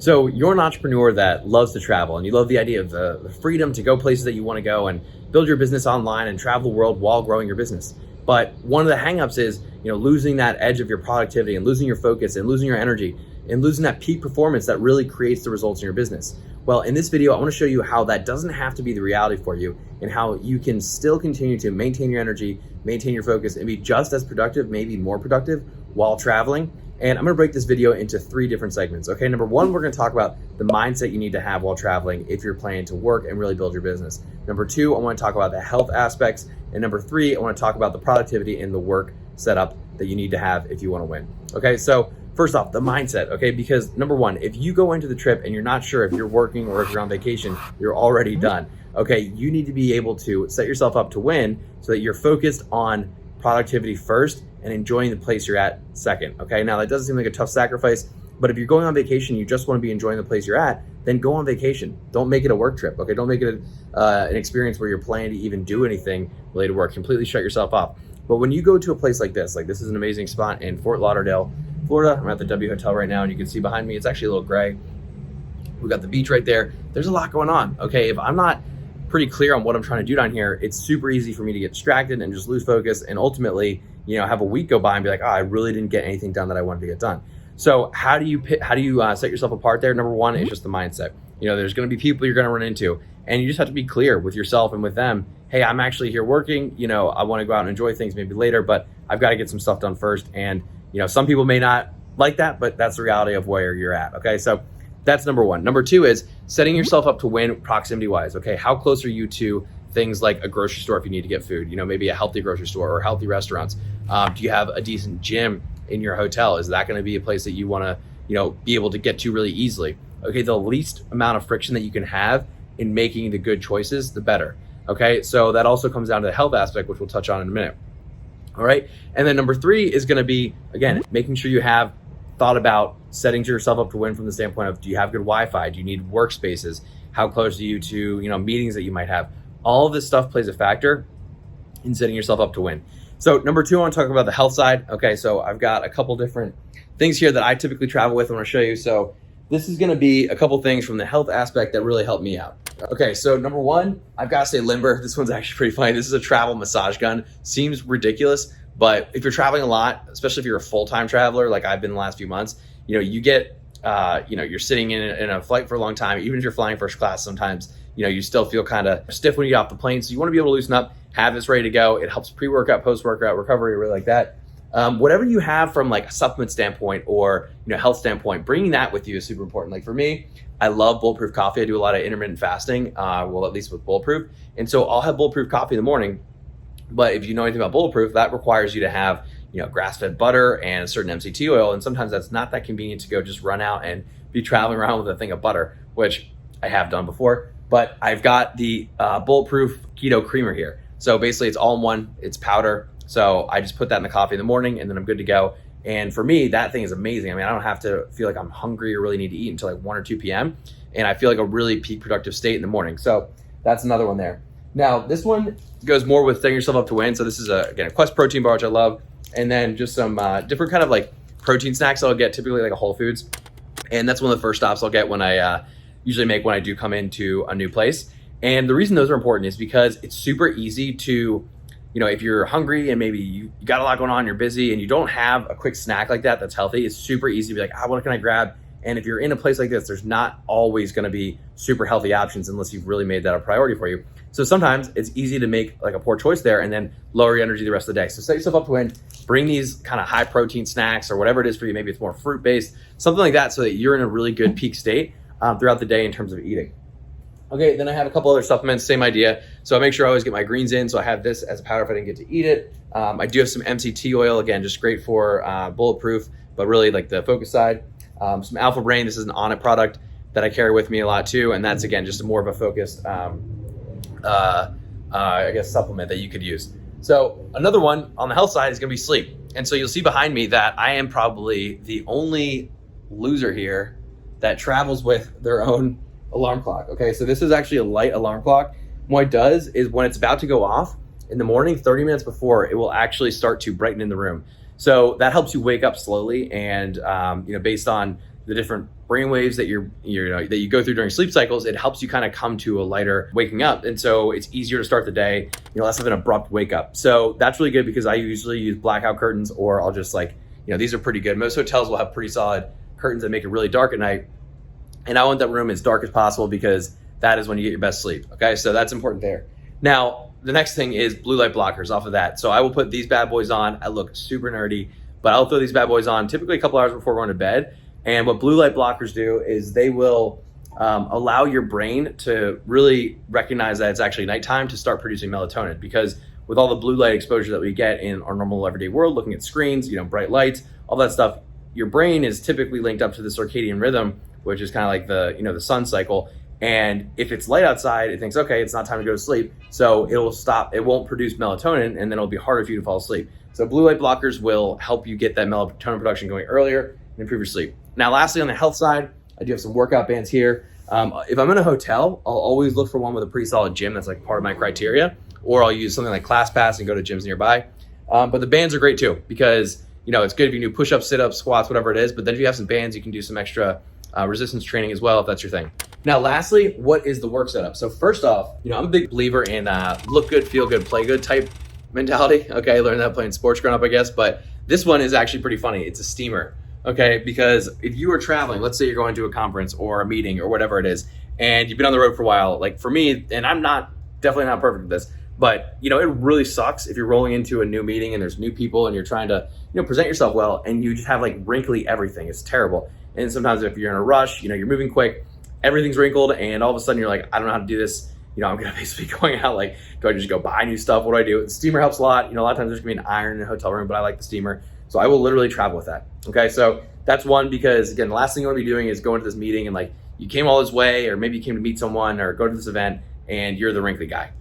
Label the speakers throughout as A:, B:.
A: So you're an entrepreneur that loves to travel and you love the idea of the freedom to go places that you want to go and build your business online and travel the world while growing your business. But one of the hangups is, losing that edge of your productivity and losing your focus and losing your energy and losing that peak performance that really creates the results in your business. Well, in this video, I want to show you how that doesn't have to be the reality for you and how you can still continue to maintain your energy, maintain your focus, and be just as productive, maybe more productive while traveling. And I'm gonna break this video into 3 different segments. Okay, number 1, we're gonna talk about the mindset you need to have while traveling if you're planning to work and really build your business. Number 2, I wanna talk about the health aspects. And number 3, I wanna talk about the productivity and the work setup that you need to have if you wanna win. Okay, so first off, the mindset, okay? Because number 1, if you go into the trip and you're not sure if you're working or if you're on vacation, you're already done. Okay, you need to be able to set yourself up to win so that you're focused on productivity first and enjoying the place you're at second. Okay, now that doesn't seem like a tough sacrifice, but if you're going on vacation, you just want to be enjoying the place you're at, then go on vacation. Don't make it a work trip. Okay, don't make it an experience where you're planning to even do anything related to work. Completely shut yourself off. But when you go to a place like this is an amazing spot in Fort Lauderdale, Florida. I'm at the W Hotel right now, and you can see behind me, it's actually a little gray. We got the beach right there. There's a lot going on. Okay, if I'm not pretty clear on what I'm trying to do down here, it's super easy for me to get distracted and just lose focus and ultimately, have a week go by and be like, I really didn't get anything done that I wanted to get done. So how do you set yourself apart there? Number 1 is just the mindset. There's going to be people you're going to run into, and you just have to be clear with yourself and with them. Hey, I'm actually here working. I want to go out and enjoy things maybe later, but I've got to get some stuff done first. And some people may not like that, but that's the reality of where you're at. Okay, so that's number 1. Number 2 is setting yourself up to win proximity wise. Okay, how close are you to things like a grocery store if you need to get food, maybe a healthy grocery store or healthy restaurants? Do you have a decent gym in your hotel? Is that going to be a place that you want to, be able to get to really easily? Okay, the least amount of friction that you can have in making the good choices, the better. Okay, so that also comes down to the health aspect, which we'll touch on in a minute. All right, and then number 3 is going to be, again, making sure you have thought about setting yourself up to win from the standpoint of, do you have good Wi-Fi? Do you need workspaces? How close are you to, meetings that you might have? All of this stuff plays a factor in setting yourself up to win. So number 2, I want to talk about the health side. Okay, so I've got a couple different things here that I typically travel with. I want to show you. So this is going to be a couple things from the health aspect that really help me out. Okay, so number 1, I've got to stay limber. This one's actually pretty funny. This is a travel massage gun. Seems ridiculous, but if you're traveling a lot, especially if you're a full-time traveler like I've been the last few months, you get, you're sitting in a flight for a long time. Even if you're flying first class, sometimes, you still feel kind of stiff when you get off the plane. So you want to be able to loosen up, have this ready to go. It helps pre-workout, post-workout, recovery, really like that. Whatever you have from like a supplement standpoint or, health standpoint, bringing that with you is super important. Like for me, I love Bulletproof coffee. I do a lot of intermittent fasting, well, at least with Bulletproof. And so I'll have Bulletproof coffee in the morning. But if you know anything about Bulletproof, that requires you to have, grass-fed butter and a certain MCT oil. And sometimes that's not that convenient to go just run out and be traveling around with a thing of butter, which I have done before. But I've got the Bulletproof Keto Creamer here. So basically it's all in one, it's powder. So I just put that in the coffee in the morning and then I'm good to go. And for me, that thing is amazing. I mean, I don't have to feel like I'm hungry or really need to eat until like 1 or 2 p.m. And I feel like a really peak productive state in the morning. So that's another one there. Now, this one goes more with setting yourself up to win. So this is, again, a Quest protein bar, which I love. And then just some different kind of like protein snacks I'll get, typically like a Whole Foods. And that's one of the first stops I'll get when I usually make when I do come into a new place. And the reason those are important is because it's super easy to, if you're hungry and maybe you got a lot going on, you're busy and you don't have a quick snack like that that's healthy, it's super easy to be like, what can I grab? And if you're in a place like this, there's not always going to be super healthy options unless you've really made that a priority for you. So sometimes it's easy to make like a poor choice there and then lower your energy the rest of the day. So set yourself up to win, bring these kind of high protein snacks or whatever it is for you. Maybe it's more fruit based, something like that, so that you're in a really good peak state throughout the day in terms of eating. Okay, then I have a couple other supplements, same idea. So I make sure I always get my greens in. So I have this as a powder if I didn't get to eat it. I do have some MCT oil, again, just great for Bulletproof, but really like the focus side. Some Alpha Brain, this is an Audit product that I carry with me a lot too. And that's, again, just more of a focused, supplement that you could use. So another one on the health side is gonna be sleep. And so you'll see behind me that I am probably the only loser here that travels with their own alarm clock. Okay, so this is actually a light alarm clock. What it does is when it's about to go off in the morning, 30 minutes before, it will actually start to brighten in the room. So that helps you wake up slowly and, based on, the different brain waves that that you go through during sleep cycles, it helps you kind of come to a lighter waking up. And so it's easier to start the day, less of an abrupt wake up. So that's really good because I usually use blackout curtains, or I'll just these are pretty good. Most hotels will have pretty solid curtains that make it really dark at night. And I want that room as dark as possible because that is when you get your best sleep. Okay, so that's important there. Now, the next thing is blue light blockers off of that. So I will put these bad boys on. I look super nerdy, but I'll throw these bad boys on typically a couple hours before going to bed. And what blue light blockers do is they will allow your brain to really recognize that it's actually nighttime to start producing melatonin, because with all the blue light exposure that we get in our normal everyday world, looking at screens, bright lights, all that stuff, your brain is typically linked up to the circadian rhythm, which is kind of like the sun cycle. And if it's light outside, it thinks, okay, it's not time to go to sleep. So it will stop, it won't produce melatonin, and then it'll be harder for you to fall asleep. So blue light blockers will help you get that melatonin production going earlier and improve your sleep. Now, lastly, on the health side, I do have some workout bands here. If I'm in a hotel, I'll always look for one with a pretty solid gym. That's like part of my criteria. Or I'll use something like ClassPass and go to gyms nearby. But the bands are great too, because it's good if you do push-ups, sit-ups, squats, whatever it is. But then if you have some bands, you can do some extra resistance training as well, if that's your thing. Now, lastly, what is the work setup? So first off, I'm a big believer in look good, feel good, play good type mentality. Okay, I learned that playing sports growing up, I guess. But this one is actually pretty funny. It's a steamer. Okay, because if you are traveling, let's say you're going to a conference or a meeting or whatever it is, and you've been on the road for a while, like for me, and I'm definitely not perfect at this, but it really sucks if you're rolling into a new meeting and there's new people and you're trying to present yourself well, and you just have like wrinkly everything. It's terrible. And sometimes if you're in a rush, you're moving quick, everything's wrinkled, and all of a sudden you're like, I don't know how to do this. I'm gonna basically going out like, do I just go buy new stuff? What do I do? The steamer helps a lot. A lot of times there's gonna be an iron in a hotel room, but I like the steamer. So I will literally travel with that. Okay, so that's one, because again, the last thing you want to be doing is going to this meeting and like you came all this way, or maybe you came to meet someone or go to this event and you're the wrinkly guy,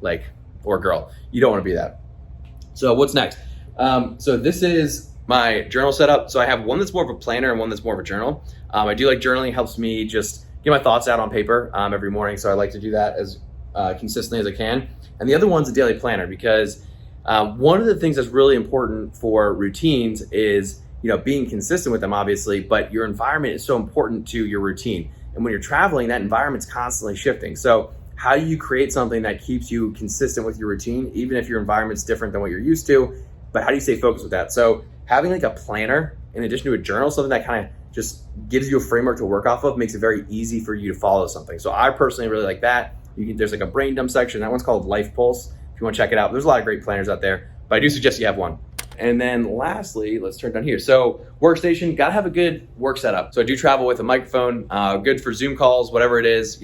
A: or girl. You don't want to be that. So what's next? So this is my journal setup. So I have one that's more of a planner and one that's more of a journal. I do like journaling. It helps me just get my thoughts out on paper every morning. So I like to do that as consistently as I can. And the other one's a daily planner, because one of the things that's really important for routines is, being consistent with them, obviously, but your environment is so important to your routine. And when you're traveling, that environment's constantly shifting. So how do you create something that keeps you consistent with your routine, even if your environment's different than what you're used to, but how do you stay focused with that? So having like a planner in addition to a journal, something that kind of just gives you a framework to work off of, makes it very easy for you to follow something. So I personally really like that. There's like a brain dump section. That one's called Life Pulse. If you want to check it out, there's a lot of great planners out there, but I do suggest you have one. And then lastly, let's turn down here. So workstation, gotta have a good work setup. So I do travel with a microphone, good for Zoom calls, whatever it is,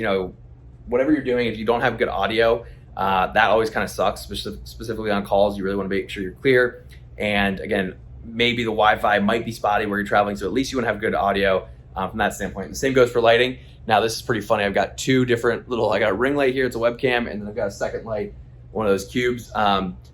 A: whatever you're doing. If you don't have good audio, that always kind of sucks, specifically on calls. You really want to make sure you're clear. And again, maybe the Wi-Fi might be spotty where you're traveling, so at least you want to have good audio from that standpoint. The same goes for lighting. Now this is pretty funny. I've got two different I got a ring light here, it's a webcam, and then I've got a second light, one of those cubes,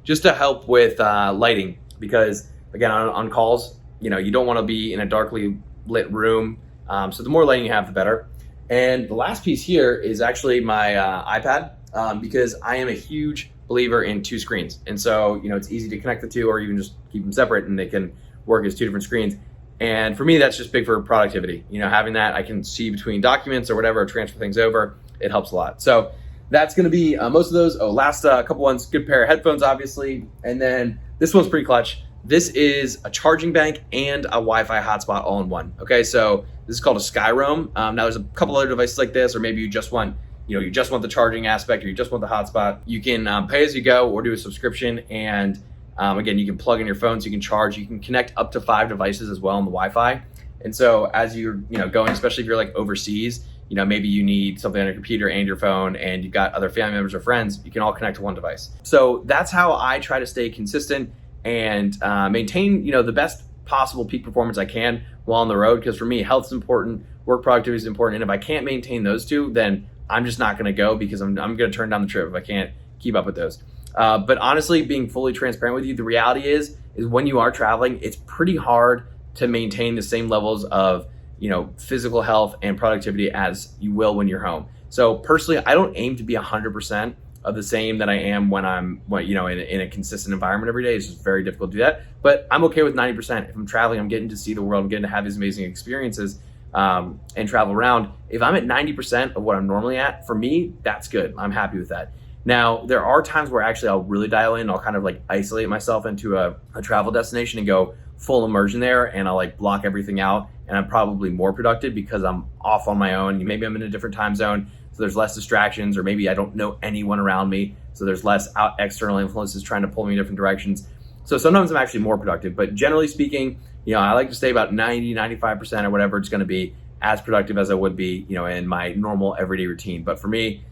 A: just to help with lighting. Because again, on calls, you don't want to be in a darkly lit room. So the more lighting you have, the better. And the last piece here is actually my iPad, because I am a huge believer in two screens. And so, it's easy to connect the two, or even just keep them separate and they can work as two different screens. And for me, that's just big for productivity. Having that, I can see between documents or whatever, transfer things over. It helps a lot. So that's going to be most of those. Last couple ones, good pair of headphones, obviously. And then this one's pretty clutch. This is a charging bank and a Wi-Fi hotspot all in one. Okay, so this is called a Skyroam. Now there's a couple other devices like this, or maybe you just want, you just want the charging aspect, or you just want the hotspot. You can pay as you go or do a subscription. And again, you can plug in your phone so you can charge. You can connect up to 5 devices as well on the Wi-Fi. And so as you're going, especially if you're like overseas, maybe you need something on your computer and your phone, and you've got other family members or friends, you can all connect to one device. So that's how I try to stay consistent and maintain, the best possible peak performance I can while on the road. Because for me, health's important, work productivity is important. And if I can't maintain those two, then I'm just not going to go, because I'm going to turn down the trip if I can't keep up with those. But honestly, being fully transparent with you, the reality is when you are traveling, it's pretty hard to maintain the same levels of physical health and productivity as you will when you're home. So personally, I don't aim to be 100% of the same that I am when I'm in a consistent environment every day. It's just very difficult to do that. But I'm okay with 90%. If I'm traveling, I'm getting to see the world, I'm getting to have these amazing experiences. and travel around, if I'm at 90% of what I'm normally at, for me, that's good. I'm happy with that. Now, there are times where actually I'll really dial in. I'll kind of like isolate myself into a travel destination and go full immersion there, and I'll like block everything out, and I'm probably more productive because I'm off on my own. Maybe I'm in a different time zone, so there's less distractions, or maybe I don't know anyone around me, so there's less external influences trying to pull me in different directions. So sometimes I'm actually more productive, but generally speaking, I like to stay about 90, 95% or whatever it's going to be, as productive as I would be, in my normal everyday routine. But for me,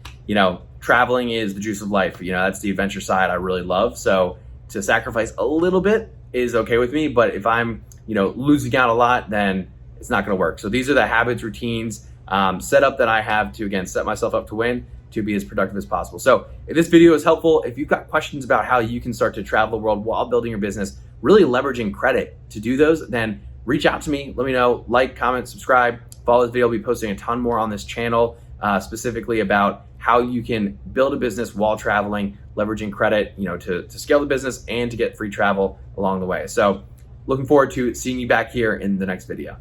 A: traveling is the juice of life. That's the adventure side I really love. So to sacrifice a little bit is okay with me, but if I'm, losing out a lot, then it's not going to work. So these are the habits, routines, setup that I have to, again, set myself up to win, to be as productive as possible. So if this video is helpful, if you've got questions about how you can start to travel the world while building your business, really leveraging credit to do those, then reach out to me. Let me know, like, comment, subscribe, follow this video. I'll be posting a ton more on this channel, specifically about how you can build a business while traveling, leveraging credit, to scale the business and to get free travel along the way. So looking forward to seeing you back here in the next video.